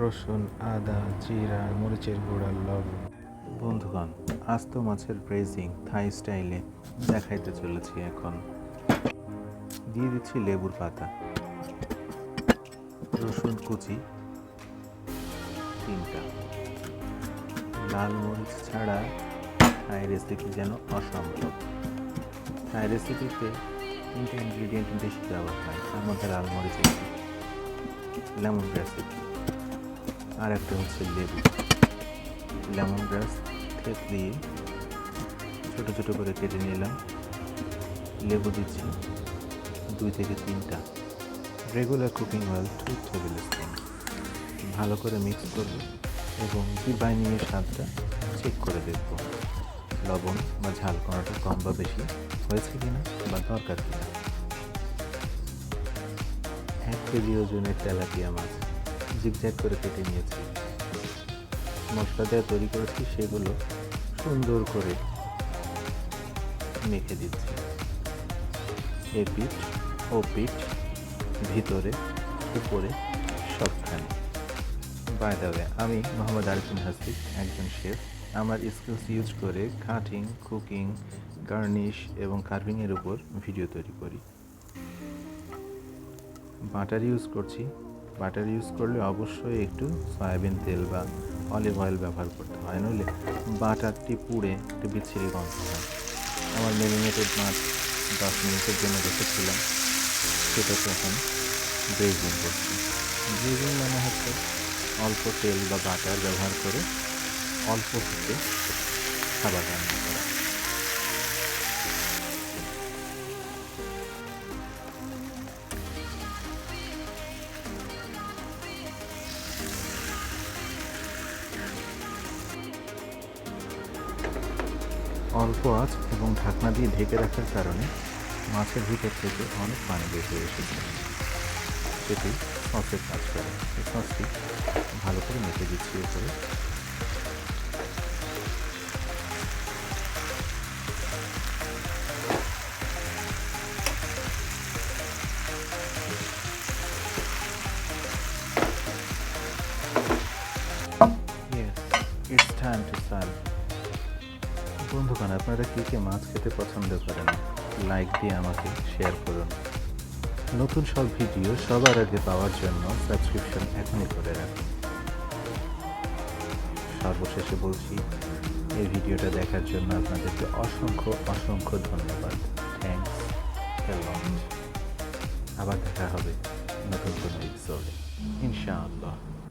রসুন, আদা, জিরা, মরিচের গুঁড়া, লবণ। বন্ধুগণ, আস্ত মাছের ব্রেজিং থাই স্টাইলে দেখাইতে চলেছি। এখন দিয়ে দিচ্ছি লেবুর পাতা, রসুন কুচি 3টা, লাল মরিচ ছাড়া থাই রেসিপি যেন অসম্ভব। থাই রেসিপিতে 3টা ইনগ্রিডিয়েন্ট বেশি ব্যবহার হয়, তার মধ্যে লাল মরিচ একটি, লেমন গ্রাস একটি, আর একটা হচ্ছে লেবু। লেমন গ্রাস থেতলিয়ে ছোটো ছোটো করে কেটে নিলাম। লেবু দিচ্ছি 2 থেকে 3টা। Regular cooking oil 2 table spoon. ভালো করে মিক্স করব এবং জিহ্বায় নিয়ে স্বাদটা চেক করে দেখব লবণ বা ঝাল কোনোটা কম বা বেশি হয়েছে কিনা বা দরকার কিনা। 1 কেজি ওজনের তেলাপিয়া মাছ জিগজ্যাগ করে কেটে নিয়েছি। মশলা দেওয়া তৈরি করেছি, সেগুলো সুন্দর করে মেখে দিচ্ছি। এপিঠ ও পিঠ, ভিতরে উপরে সবখানে। বাই দ্য ওয়ে, আমি মোহাম্মদ আরিফিন হাসিফ, একজন শেফ। আমার স্কিলস ইউজ করে কাটিং, কুকিং, গার্নিশ এবং কার্ভিংয়ের উপর ভিডিও তৈরি করি। বাটার ইউজ করছি। বাটার ইউজ করলে অবশ্যই একটু সয়াবিন তেল বা অলিভ অয়েল ব্যবহার করতে হয়, নইলে বাটারটি পুড়ে একটু বিচ্ছিরি গন্ধ হয়। আমার ম্যারিনেটেড মাছ 10 মিনিটের জন্য রেখেছিলাম, সেটাকে এখন ব্রেজিং করছি। ব্রেজিং মানে হচ্ছে অল্প তেল বা বাটার ব্যবহার করে অল্প হিটে খাবার রান্না করা। অল্প আঁচ এবং ঢাকনা দিয়ে ঢেকে রাখার কারণে মাছের ভিতর থেকে অনেক পানি বের হয়ে এসেছে, সেটি সসের কাজ করে। এই সসটি ভালো করে মেখে দিচ্ছি উপরে। It's time to serve. বন্ধুগণ, আপনারা কে মাছ খেতে পছন্দ করেন? লাইক দিয়ে আমাকে শেয়ার করুন। নতুন সব ভিডিও সবার আগে পাওয়ার জন্য সাবস্ক্রিপশন এখনই করে রাখুন। সর্বশেষে বলছি, এই ভিডিওটা দেখার জন্য আপনাদেরকে অসংখ্য অসংখ্য ধন্যবাদ। থ্যাঙ্কস এ লট। আবার দেখা হবে নতুন কোনো এপিসোডে, ইনশাআল্লাহ।